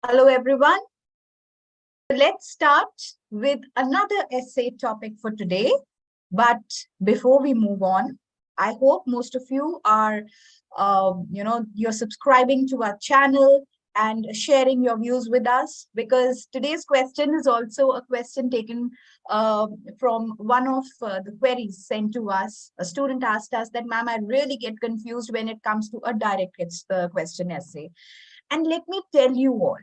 Hello, everyone. Let's start with another essay topic for today. But before we move on, I hope most of you are, you're subscribing to our channel and sharing your views with us, because today's question is also a question taken from one of the queries sent to us. A student asked us that, ma'am, I really get confused when it comes to a direct question essay. And let me tell you all,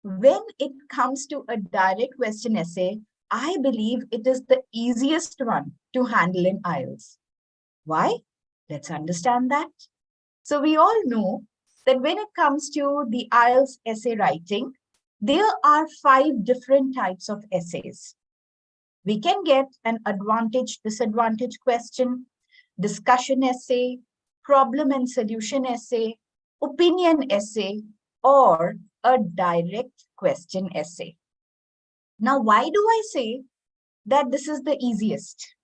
when it comes to a direct question essay, I believe it is the easiest one to handle in IELTS. Why? Let's understand that. So we all know that when it comes to the IELTS essay writing, there are 5 different types of essays. We can get an advantage-disadvantage question, discussion essay, problem and solution essay, opinion essay, or a direct question essay. Now, why do I say that this is the easiest?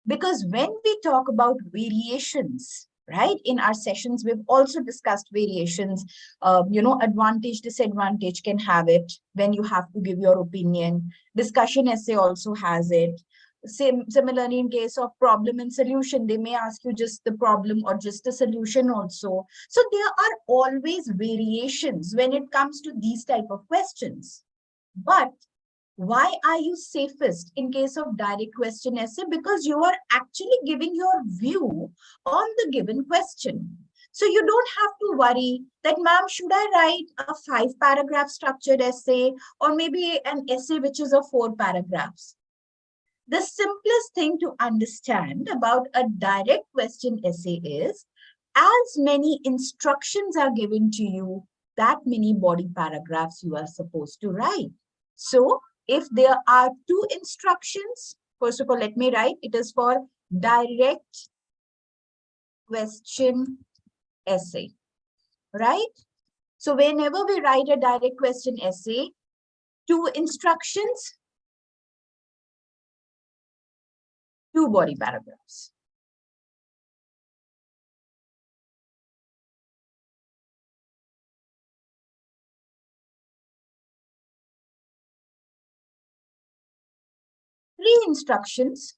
Because when we talk about variations, right, in our sessions, we've also discussed variations. Advantage, disadvantage can have it when you have to give your opinion. Discussion essay also has it. Similarly, in case of problem and solution, they may ask you just the problem or just the solution also. So there are always variations when it comes to these type of questions. But why are you safest in case of direct question essay? Because you are actually giving your view on the given question. So you don't have to worry that, ma'am, should I write a 5-paragraph structured essay or maybe an essay which is of 4 paragraphs? The simplest thing to understand about a direct question essay is, as many instructions are given to you, that many body paragraphs you are supposed to write. So if there are 2 instructions, first of all, let me write, it is for direct question essay, right? So whenever we write a direct question essay, 2 instructions, 2 body paragraphs. Three instructions,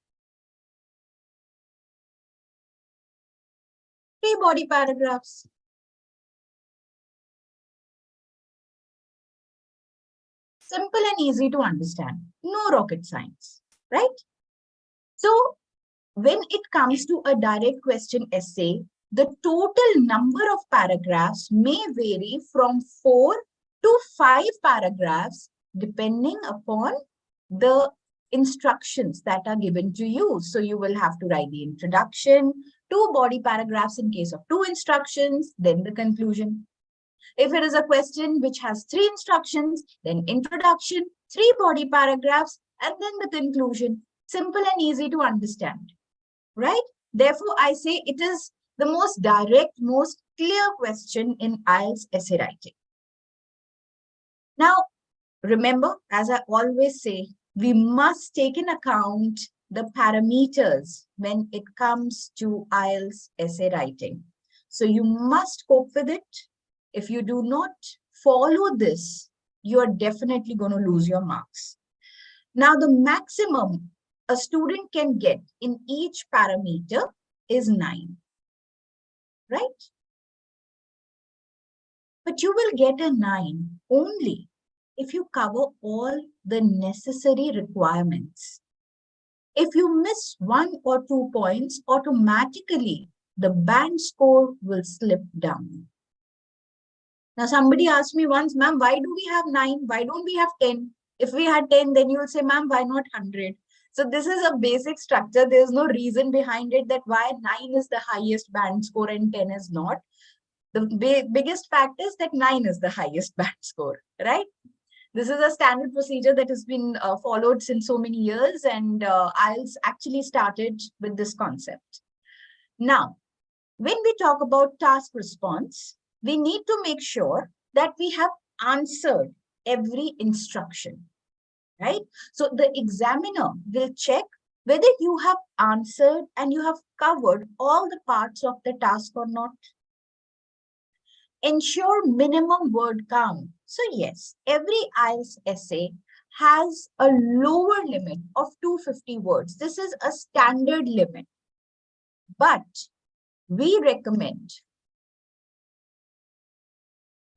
3 body paragraphs. Simple and easy to understand. No rocket science, right? So when it comes to a direct question essay, the total number of paragraphs may vary from 4 to 5 paragraphs depending upon the instructions that are given to you. So you will have to write the introduction, 2 body paragraphs in case of 2 instructions, then the conclusion. If it is a question which has 3 instructions, then introduction, 3 body paragraphs, and then the conclusion. Simple and easy to understand, right? Therefore, I say it is the most direct, most clear question in IELTS essay writing. Now, remember, as I always say, we must take in account the parameters when it comes to IELTS essay writing. So you must cope with it. If you do not follow this, you are definitely going to lose your marks. Now, the maximum a student can get in each parameter is 9, right? But you will get a 9 only if you cover all the necessary requirements. If you miss 1 or 2 points, automatically the band score will slip down. Now, somebody asked me once, ma'am, why do we have 9? Why don't we have 10? If we had 10, then you will say, ma'am, why not 100? So this is a basic structure. There's no reason behind it that why 9 is the highest band score and 10 is not. The biggest fact is that 9 is the highest band score, right? This is a standard procedure that has been followed since so many years, and IELTS actually started with this concept. Now, when we talk about task response, we need to make sure that we have answered every instruction, right? So the examiner will check whether you have answered and you have covered all the parts of the task or not. Ensure minimum word count. So yes, every IELTS essay has a lower limit of 250 words. This is a standard limit. But we recommend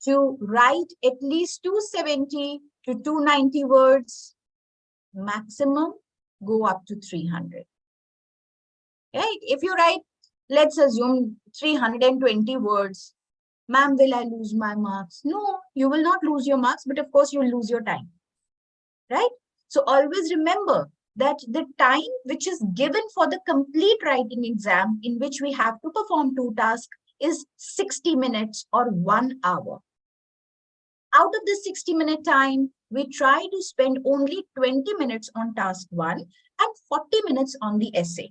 to write at least 270 to 290 words, maximum go up to 300. Right? If you write, let's assume 320 words, ma'am, will I lose my marks? No, you will not lose your marks, but of course you will lose your time. Right? So always remember that the time which is given for the complete writing exam in which we have to perform 2 tasks is 60 minutes or 1 hour. Out of the 60-minute time, we try to spend only 20 minutes on task 1 and 40 minutes on the essay.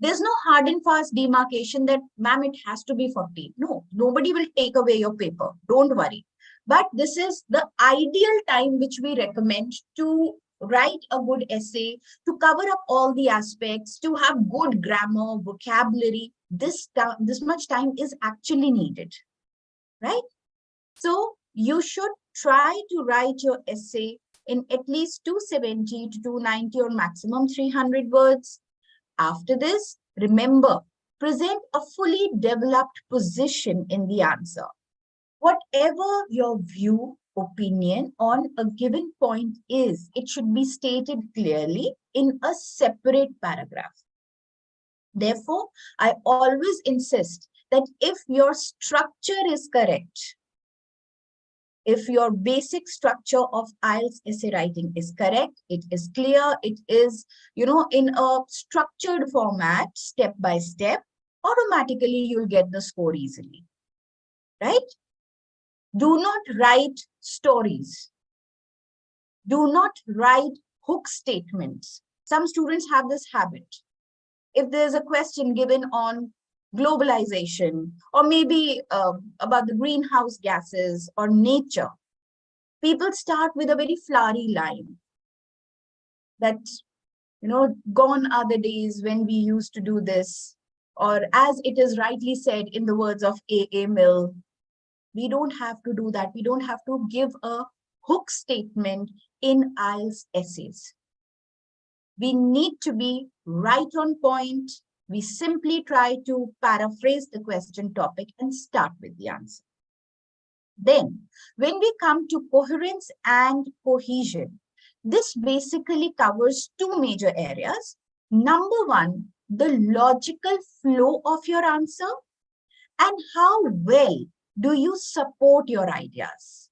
There's no hard and fast demarcation that, ma'am, it has to be 40. No, nobody will take away your paper. Don't worry. But this is the ideal time which we recommend to write a good essay, to cover up all the aspects, to have good grammar, vocabulary. This much time is actually needed, right? So you should try to write your essay in at least 270 to 290 or maximum 300 words. After this, remember, present a fully developed position in the answer. Whatever your view, opinion on a given point is, it should be stated clearly in a separate paragraph. Therefore, I always insist that if your structure is correct, if your basic structure of IELTS essay writing is correct, it is clear, it is, in a structured format, step by step, automatically you'll get the score easily, right? Do not write stories. Do not write hook statements. Some students have this habit. If there's a question given on globalization, or maybe about the greenhouse gases or nature, people start with a very flowery line that, gone are the days when we used to do this, or as it is rightly said in the words of A.A. Mill, we don't have to do that. We don't have to give a hook statement in IELTS essays. We need to be right on point. We simply try to paraphrase the question topic and start with the answer. Then, when we come to coherence and cohesion, this basically covers 2 major areas. Number 1, the logical flow of your answer and how well do you support your ideas.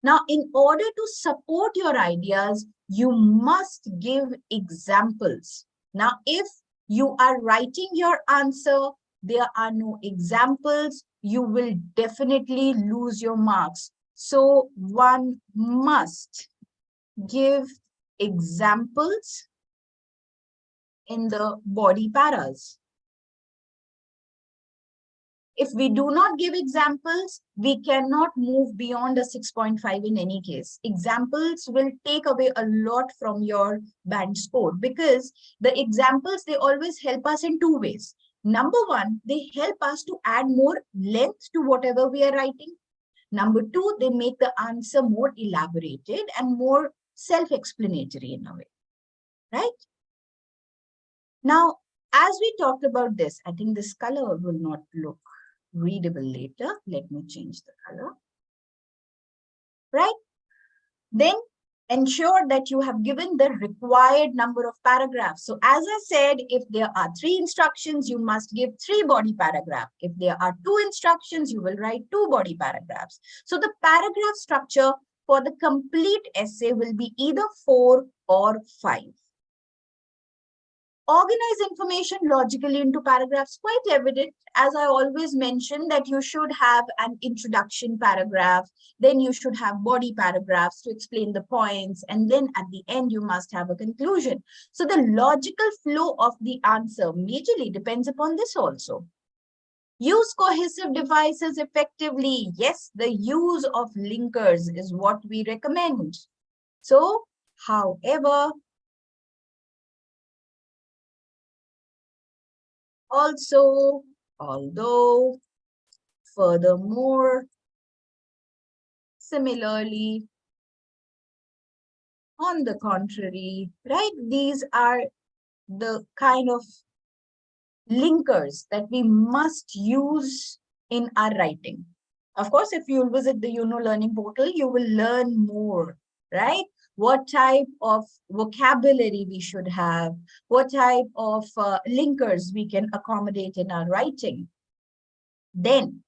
Now, in order to support your ideas, you must give examples. Now, if you are writing your answer, there are no examples, you will definitely lose your marks. So one must give examples in the body paras. If we do not give examples, we cannot move beyond a 6.5 in any case. Examples will take away a lot from your band score, because the examples, they always help us in 2 ways. Number 1, they help us to add more length to whatever we are writing. Number 2, they make the answer more elaborated and more self-explanatory in a way, right? Now, as we talked about this, I think this color will not look readable later. Let me change the color. Right? Then ensure that you have given the required number of paragraphs. So as I said, if there are 3 instructions, you must give 3 body paragraphs. If there are 2 instructions, you will write 2 body paragraphs. So the paragraph structure for the complete essay will be either 4 or 5. Organize information logically into paragraphs, quite evident. As I always mention, that you should have an introduction paragraph, then you should have body paragraphs to explain the points, and then at the end you must have a conclusion. So the logical flow of the answer majorly depends upon this also. Use cohesive devices effectively. Yes, the use of linkers is what we recommend. So, however, also, although, furthermore, similarly, on the contrary, right? These are the kind of linkers that we must use in our writing. Of course, if you visit the Learning portal, you will learn more, right? What type of vocabulary we should have, what type of linkers we can accommodate in our writing. Then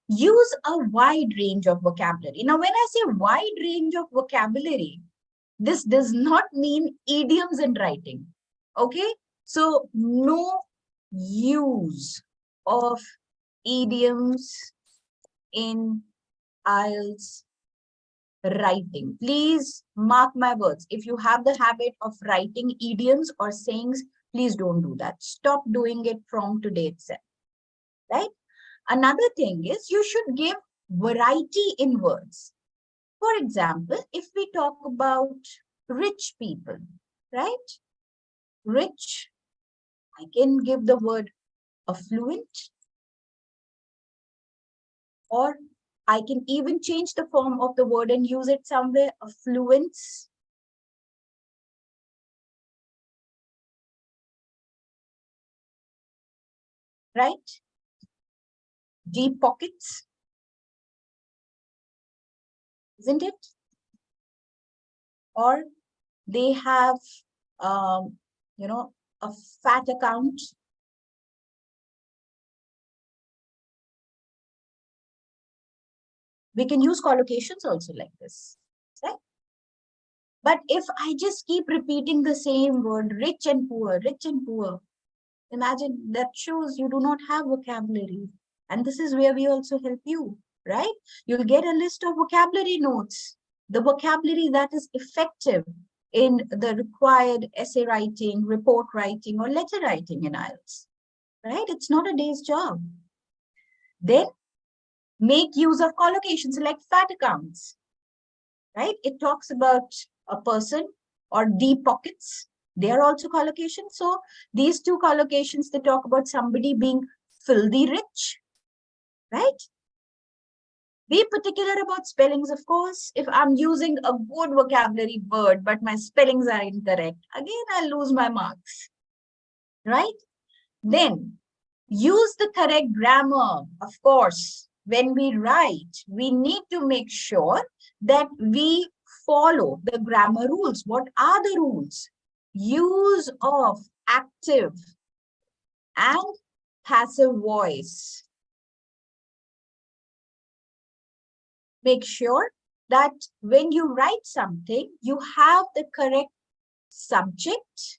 use a wide range of vocabulary. Now, when I say wide range of vocabulary, this does not mean idioms in writing. Okay, so no use of idioms in IELTS writing. Please mark my words. If you have the habit of writing idioms or sayings, please don't do that. Stop doing it from today itself, right? Another thing is you should give variety in words. For example, if we talk about rich people, right? Rich, I can give the word affluent, or I can even change the form of the word and use it somewhere, affluence. Right? Deep pockets, isn't it? Or they have, you know, a fat account. We can use collocations also like this, right? But if I just keep repeating the same word, rich and poor, imagine that shows you do not have vocabulary. And this is where we also help you, right? You'll get a list of vocabulary notes, the vocabulary that is effective in the required essay writing, report writing, or letter writing in IELTS, right? It's not a day's job. Then make use of collocations like fat accounts, right? It talks about a person, or deep pockets. They are also collocations. So these two collocations, they talk about somebody being filthy rich, right? Be particular about spellings, of course. If I'm using a good vocabulary word, but my spellings are incorrect, again, I'll lose my marks, right? Then use the correct grammar, of course. When we write, we need to make sure that we follow the grammar rules. What are the rules? Use of active and passive voice. Make sure that when you write something, you have the correct subject,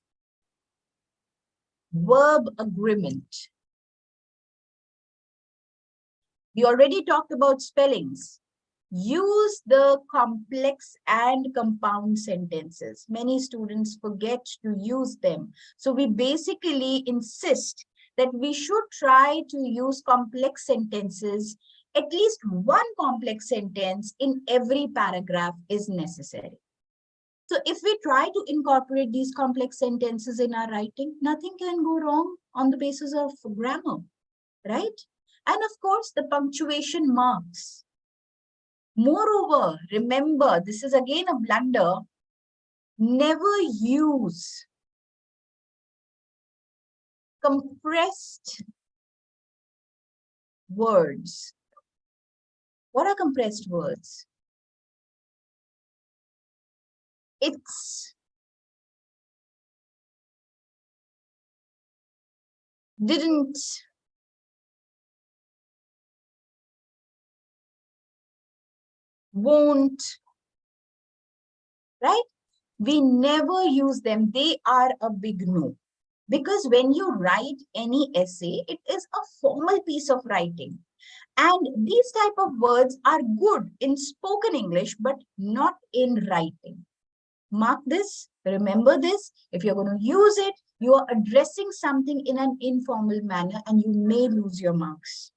verb agreement. We already talked about spellings. Use the complex and compound sentences. Many students forget to use them. So we basically insist that we should try to use complex sentences. At least one complex sentence in every paragraph is necessary. So if we try to incorporate these complex sentences in our writing, nothing can go wrong on the basis of grammar, right? And of course, the punctuation marks. Moreover, remember, this is again a blunder. Never use compressed words. What are compressed words? It's, didn't, won't, right? We never use them. They are a big no. Because when you write any essay, it is a formal piece of writing. And these type of words are good in spoken English, but not in writing. Mark this, remember this. If you're going to use it, you are addressing something in an informal manner and you may lose your marks,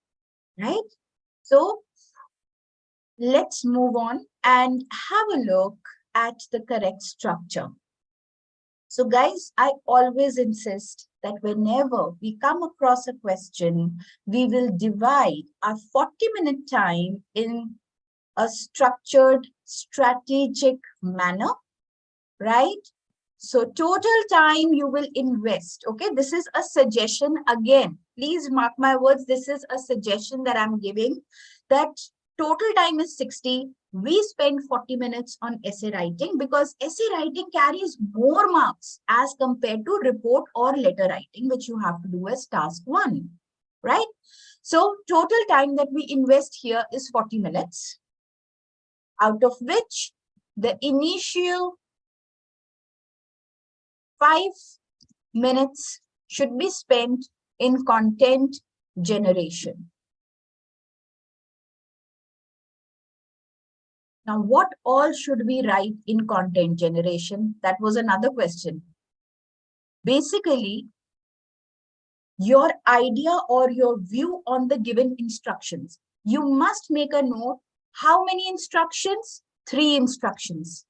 right? So let's move on and have a look at the correct structure. So guys, I always insist that whenever we come across a question, we will divide our 40-minute time in a structured, strategic manner, right? So total time you will invest, okay? This is a suggestion again. Please mark my words. This is a suggestion that I'm giving, that total time is 60. We spend 40 minutes on essay writing because essay writing carries more marks as compared to report or letter writing, which you have to do as task 1, right? So total time that we invest here is 40 minutes, out of which the initial 5 minutes should be spent in content generation. Now, what all should we write in content generation? That was another question. Basically, your idea or your view on the given instructions. You must make a note. How many instructions? 3 instructions.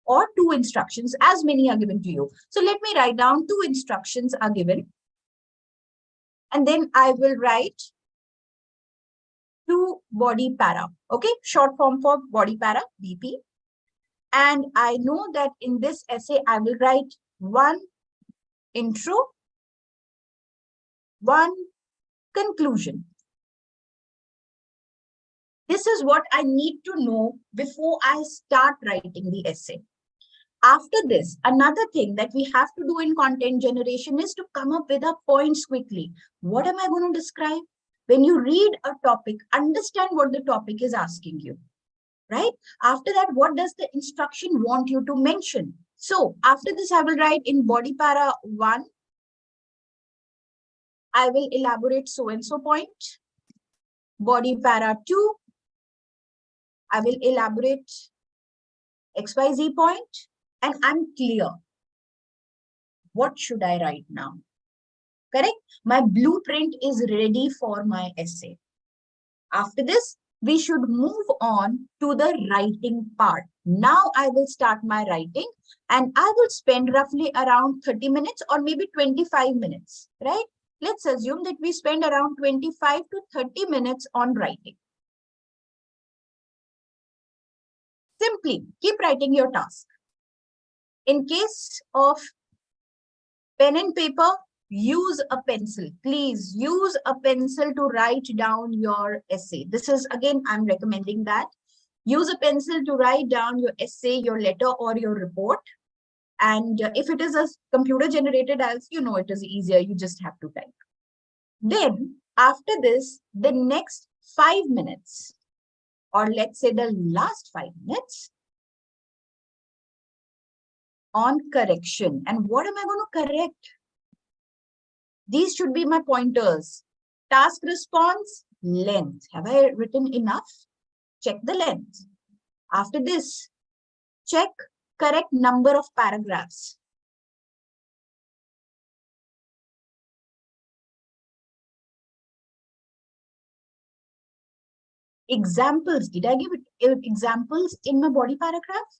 Or 2 instructions, as many are given to you. So let me write down 2 instructions are given. And then I will write 2 body para, okay? Short form for body para, BP. And I know that in this essay, I will write 1 intro, 1 conclusion. This is what I need to know before I start writing the essay. After this, another thing that we have to do in content generation is to come up with our points quickly. What am I going to describe? When you read a topic, understand what the topic is asking you, right? After that, what does the instruction want you to mention? So after this, I will write in body para 1, I will elaborate so-and-so point. Body para 2, I will elaborate XYZ point. And I'm clear. What should I write now? Correct? My blueprint is ready for my essay. After this, we should move on to the writing part. Now I will start my writing and I will spend roughly around 30 minutes or maybe 25 minutes, right? Let's assume that we spend around 25 to 30 minutes on writing. Simply keep writing your task. In case of pen and paper, use a pencil. Please use a pencil to write down your essay. This is, again, I'm recommending that. Use a pencil to write down your essay, your letter, or your report. And if it is a computer generated, as you know, it is easier. You just have to type. Then after this, the next 5 minutes, or let's say the last 5 minutes, on correction. And what am I going to correct? These should be my pointers. Task response, length. Have I written enough? Check the length. After this, check correct number of paragraphs. Examples. Did I give it examples in my body paragraph?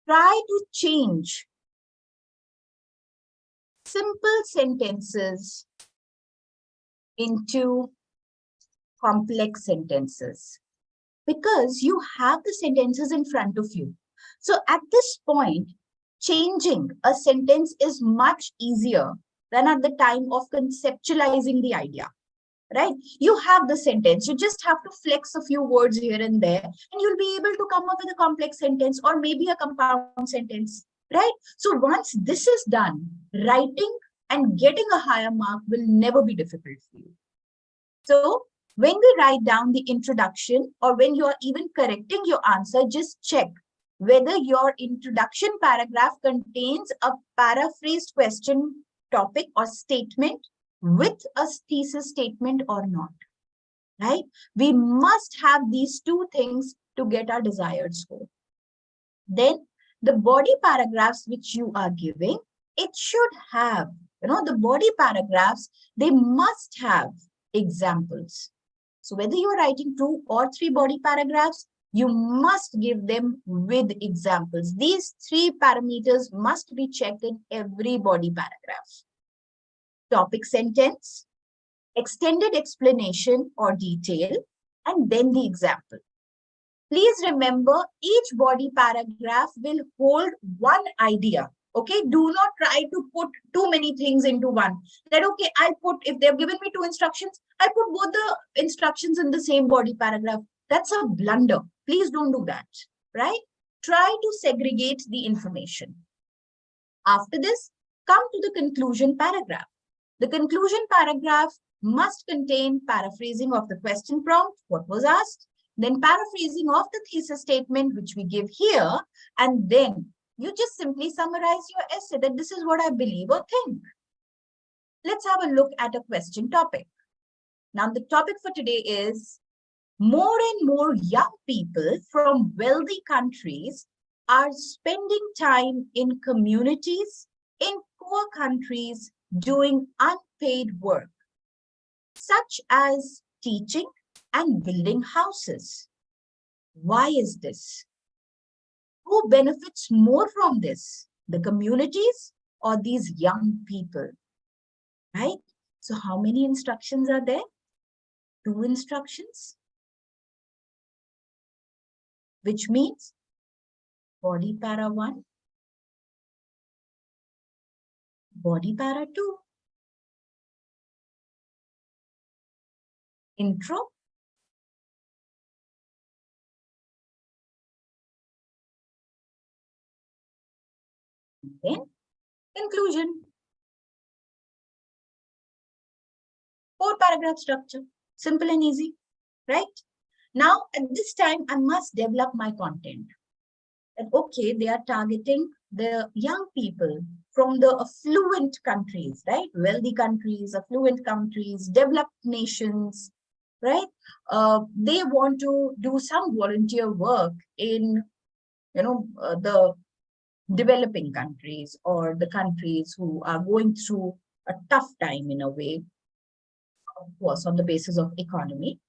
Try to change simple sentences into complex sentences because you have the sentences in front of you. So at this point, changing a sentence is much easier than at the time of conceptualizing the idea. Right? You have the sentence. You just have to flex a few words here and there, and you'll be able to come up with a complex sentence or maybe a compound sentence, right? So once this is done, writing and getting a higher mark will never be difficult for you. So when we write down the introduction or when you are even correcting your answer, just check whether your introduction paragraph contains a paraphrased question, topic, or statement with a thesis statement or not, right? We must have these 2 things to get our desired score. Then the body paragraphs which you are giving, it should have, the body paragraphs, they must have examples. So whether you are writing 2 or 3 body paragraphs, you must give them with examples. These 3 parameters must be checked in every body paragraph. Topic sentence, extended explanation or detail, and then the example. Please remember, each body paragraph will hold one idea. Okay, do not try to put too many things into one. That, okay, if they've given me two instructions, I put both the instructions in the same body paragraph. That's a blunder. Please don't do that, right? Try to segregate the information. After this, come to the conclusion paragraph. The conclusion paragraph must contain paraphrasing of the question prompt, what was asked, then paraphrasing of the thesis statement, which we give here, and then you just simply summarize your essay that this is what I believe or think. Let's have a look at a question topic. Now, the topic for today is more and more young people from wealthy countries are spending time in communities in poor countries doing unpaid work, such as teaching and building houses. Why is this? Who benefits more from this? The communities or these young people? Right? So how many instructions are there? 2 instructions. Which means body para 1, body para 2. Intro, then conclusion. 4 paragraph structure, simple and easy, right? Now, at this time, I must develop my content. And okay, they are targeting the young people from the affluent countries, right? Wealthy countries, affluent countries, developed nations, right? They want to do some volunteer work in, the developing countries or the countries who are going through a tough time in a way, of course, on the basis of economy.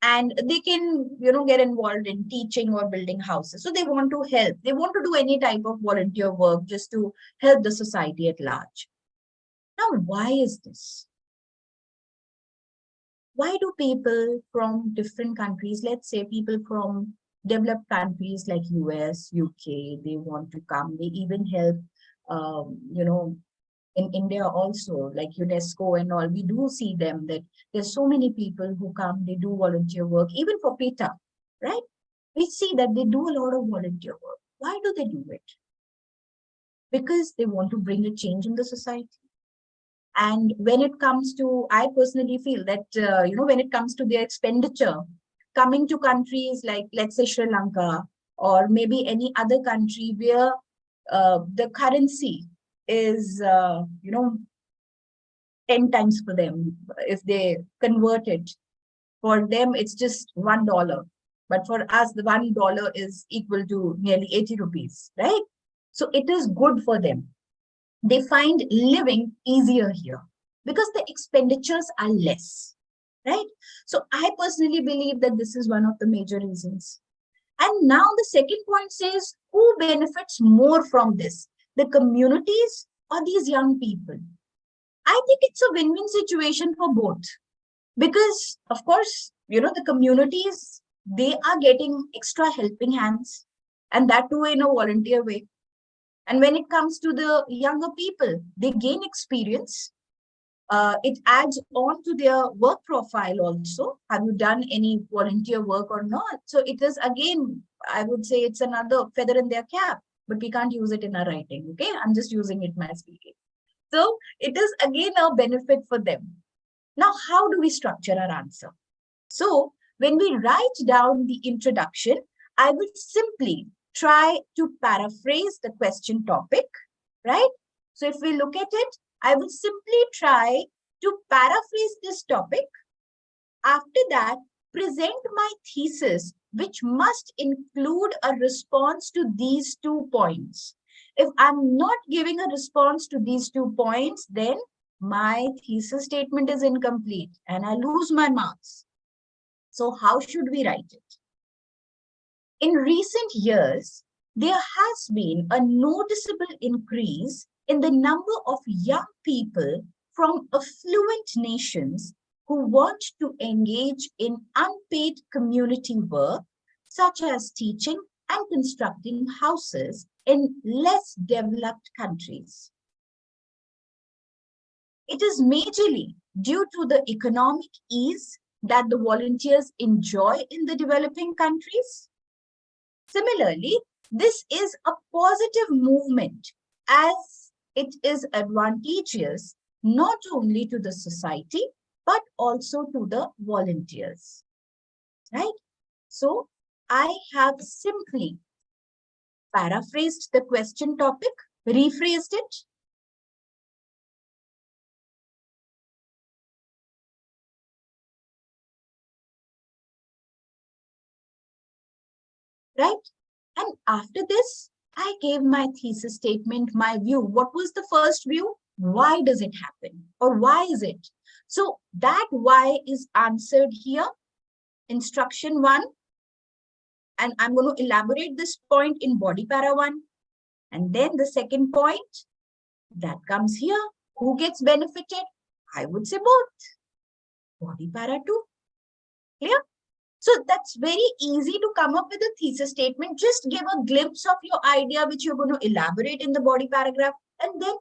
And they can, get involved in teaching or building houses. So they want to help. They want to do any type of volunteer work just to help the society at large. Now, why is this? Why do people from different countries, let's say people from developed countries like US, UK, they want to come, they even help, in India also, like UNESCO and all, we do see them that there's so many people who come, they do volunteer work, even for PETA, right? We see that they do a lot of volunteer work. Why do they do it? Because they want to bring a change in the society. And when it comes to, I personally feel that, when it comes to their expenditure, coming to countries like, let's say, Sri Lanka, or maybe any other country where the currency is, 10 times for them. If they convert it, for them, it's just $1. But for us, the $1 is equal to nearly 80 rupees, right? So it is good for them. They find living easier here because the expenditures are less, right? So I personally believe that this is one of the major reasons. And now the second point says, who benefits more from this? The communities or these young people? I think it's a win-win situation for both. Because, of course, the communities, they are getting extra helping hands, and that too in a volunteer way. And when it comes to the younger people, they gain experience. It adds on to their work profile also. Have you done any volunteer work or not? So it is, again, I would say it's another feather in their cap, but we can't use it in our writing, okay? I'm just using it in my speaking. So it is, again, a benefit for them. Now, how do we structure our answer? So when we write down the introduction, I will simply try to paraphrase the question topic, right? So if we look at it, I will simply try to paraphrase this topic. After that, present my thesis, which must include a response to these 2 points. If I'm not giving a response to these 2 points, then my thesis statement is incomplete and I lose my marks. So how should we write it? In recent years, there has been a noticeable increase in the number of young people from affluent nations who want to engage in unpaid community work, such as teaching and constructing houses in less developed countries. It is majorly due to the economic ease that the volunteers enjoy in the developing countries. Similarly, this is a positive movement as it is advantageous not only to the society, but also to the volunteers, right? So I have simply paraphrased the question topic, rephrased it, right? And after this, I gave my thesis statement, my view. What was the first view? Why does it happen? Or why is it? So that why is answered here, instruction 1. And I'm going to elaborate this point in body para 1. And then the second point, that comes here. Who gets benefited? I would say both. Body para 2. Clear? So that's very easy to come up with a thesis statement. Just give a glimpse of your idea, which you're going to elaborate in the body paragraph, and then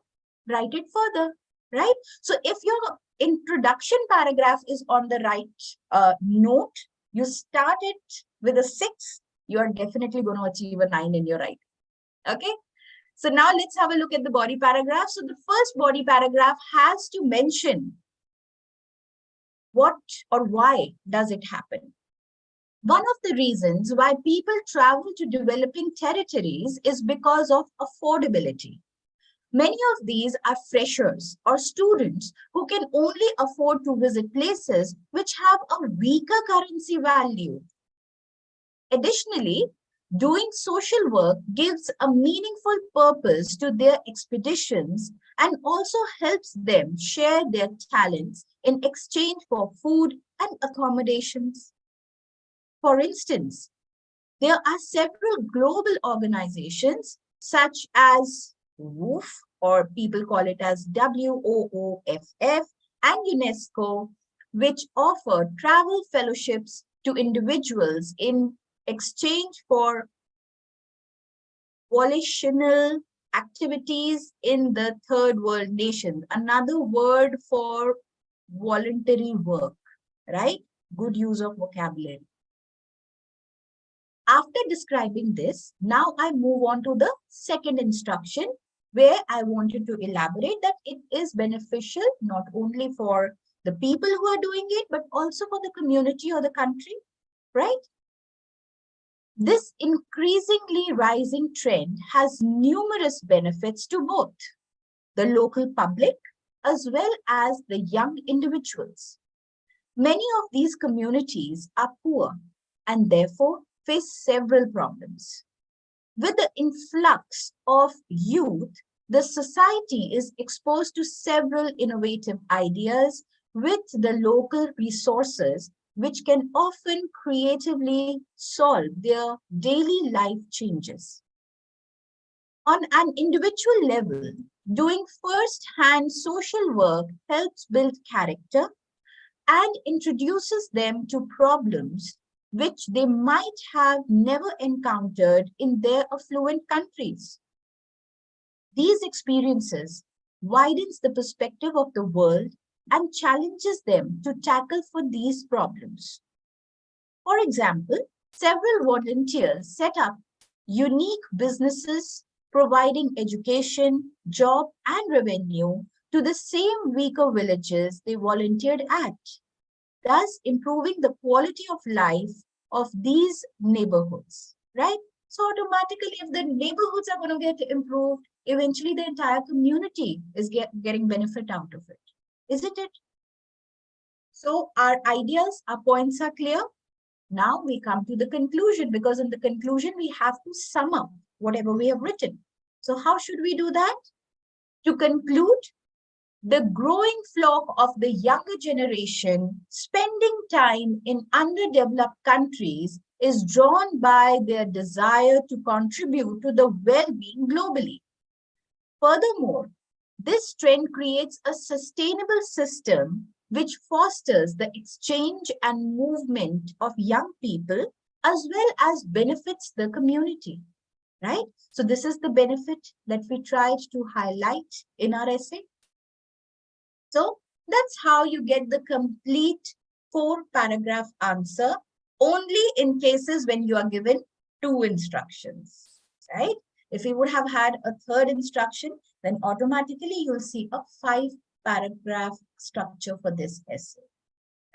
write it further, right? So if your introduction paragraph is on the right note, you start it with a 6, you're definitely going to achieve a 9 in your writing. Okay? So now let's have a look at the body paragraph. So the first body paragraph has to mention what or why does it happen. One of the reasons why people travel to developing territories is because of affordability. Many of these are freshers or students who can only afford to visit places which have a weaker currency value. Additionally, doing social work gives a meaningful purpose to their expeditions and also helps them share their talents in exchange for food and accommodations. For instance, there are several global organizations such as WOOF, or people call it as WOOFF, and UNESCO, which offer travel fellowships to individuals in exchange for volitional activities in the third world nations. Another word for voluntary work, right? Good use of vocabulary. After describing this, now I move on to the second instruction, where I wanted to elaborate that it is beneficial not only for the people who are doing it, but also for the community or the country, right? This increasingly rising trend has numerous benefits to both the local public as well as the young individuals. Many of these communities are poor and therefore face several problems. With the influx of youth, the society is exposed to several innovative ideas with the local resources, which can often creatively solve their daily life changes. On an individual level, doing first-hand social work helps build character and introduces them to problems which they might have never encountered in their affluent countries. These experiences widens the perspective of the world and challenges them to tackle for these problems. For example, several volunteers set up unique businesses providing education, job, and revenue to the same weaker villages they volunteered at, thus improving the quality of life of these neighborhoods, right? So automatically, if the neighborhoods are going to get improved, eventually the entire community is getting benefit out of it. Isn't it? So our ideas, our points are clear. Now we come to the conclusion, because in the conclusion, we have to sum up whatever we have written. So how should we do that? To conclude, the growing flock of the younger generation spending time in underdeveloped countries is drawn by their desire to contribute to the well-being globally. Furthermore, this trend creates a sustainable system which fosters the exchange and movement of young people as well as benefits the community, right? So this is the benefit that we tried to highlight in our essay. So that's how you get the complete 4-paragraph answer, only in cases when you are given 2 instructions, right? If you would have had a 3rd instruction, then automatically you'll see a 5-paragraph structure for this essay,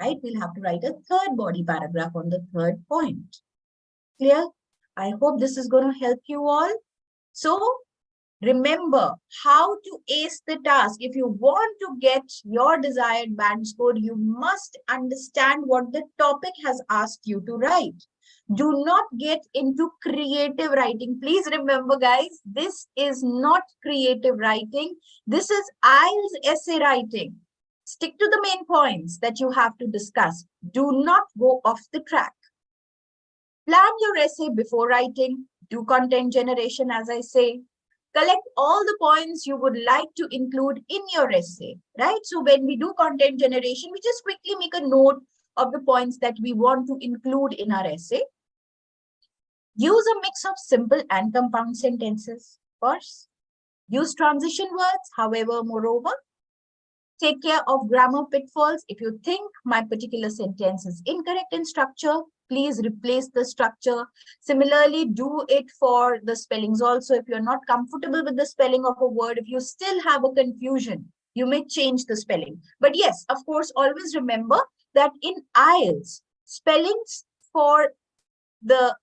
right? We'll have to write a 3rd body paragraph on the 3rd point. Clear? I hope this is going to help you all. So remember how to ace the task. If you want to get your desired band score, you must understand what the topic has asked you to write. Do not get into creative writing. Please remember, guys, this is not creative writing. This is IELTS essay writing. Stick to the main points that you have to discuss. Do not go off the track. Plan your essay before writing. Do content generation, as I say. Collect all the points you would like to include in your essay, right? So when we do content generation, we just quickly make a note of the points that we want to include in our essay. Use a mix of simple and compound sentences, of course. Use transition words, however, moreover. Take care of grammar pitfalls. If you think my particular sentence is incorrect in structure, please replace the structure. Similarly, do it for the spellings also. If you're not comfortable with the spelling of a word, if you still have a confusion, you may change the spelling. But yes, of course, always remember that in IELTS, spellings for the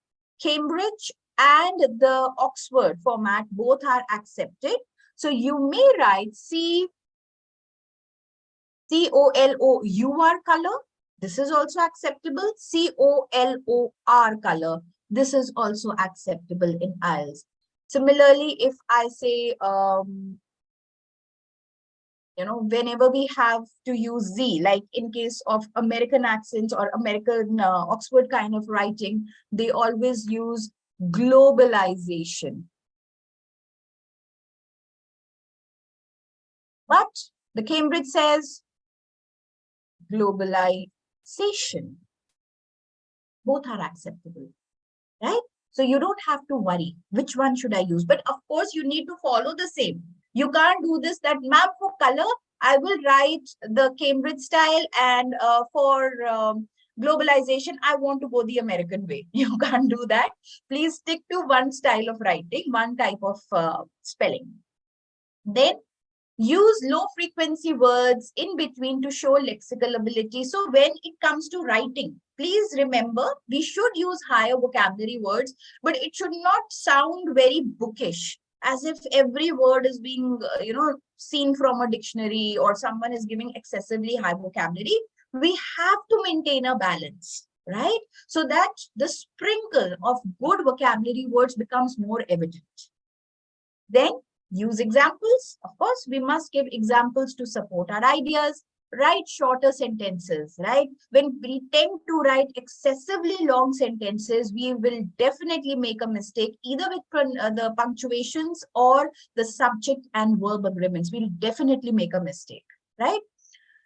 Cambridge and the Oxford format, both are accepted. So you may write COLOUR color. This is also acceptable. COLOR color. This is also acceptable in IELTS. Similarly, if I say, whenever we have to use Z, like in case of American accents or American Oxford kind of writing, they always use globalization. But the Cambridge says globalization. Both are acceptable, right? So you don't have to worry which one should I use. But of course, you need to follow the same. You can't do this that, ma'am, for color, I will write the Cambridge style, and for globalization, I want to go the American way. You can't do that. Please stick to one style of writing, one type of spelling. Then use low frequency words in between to show lexical ability. So when it comes to writing, please remember, we should use higher vocabulary words, but it should not sound very bookish, as if every word is being, seen from a dictionary, or someone is giving excessively high vocabulary. We have to maintain a balance, right? So that the sprinkle of good vocabulary words becomes more evident. Then use examples. Of course, we must give examples to support our ideas. Write shorter sentences, right? When we tend to write excessively long sentences, we will definitely make a mistake, either with the punctuations or the subject and verb agreements. We'll definitely make a mistake, right?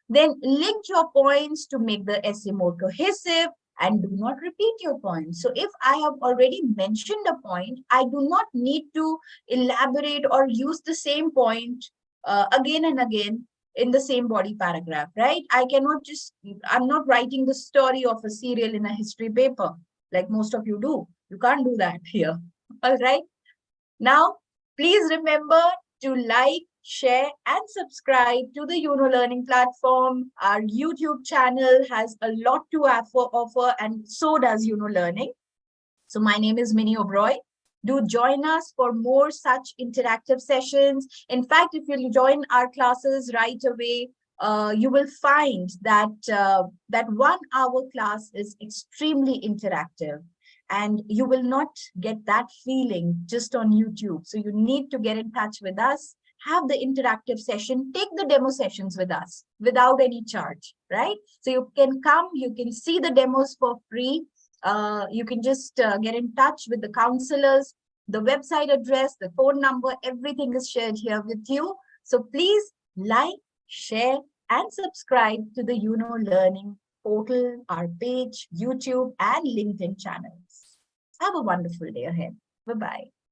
Then link your points to make the essay more cohesive, and do not repeat your points. So if I have already mentioned a point, I do not need to elaborate or use the same point again and again in the same body paragraph, right? I cannot I'm not writing the story of a serial in a history paper like most of you do. You can't do that here. All right. Now, please remember to like, share, and subscribe to the Learning platform. Our YouTube channel has a lot to offer, and so does Learning. So my name is Minnie Oberoi. Do join us for more such interactive sessions. In fact, if you join our classes right away, you will find that that 1 hour class is extremely interactive. And you will not get that feeling just on YouTube. So you need to get in touch with us, have the interactive session, take the demo sessions with us without any charge, right? So you can come, you can see the demos for free. You can just get in touch with the counselors, the website address, the phone number, everything is shared here with you. So please like, share, and subscribe to the Learning portal, our page, YouTube, and LinkedIn channels. Have a wonderful day ahead. Bye bye.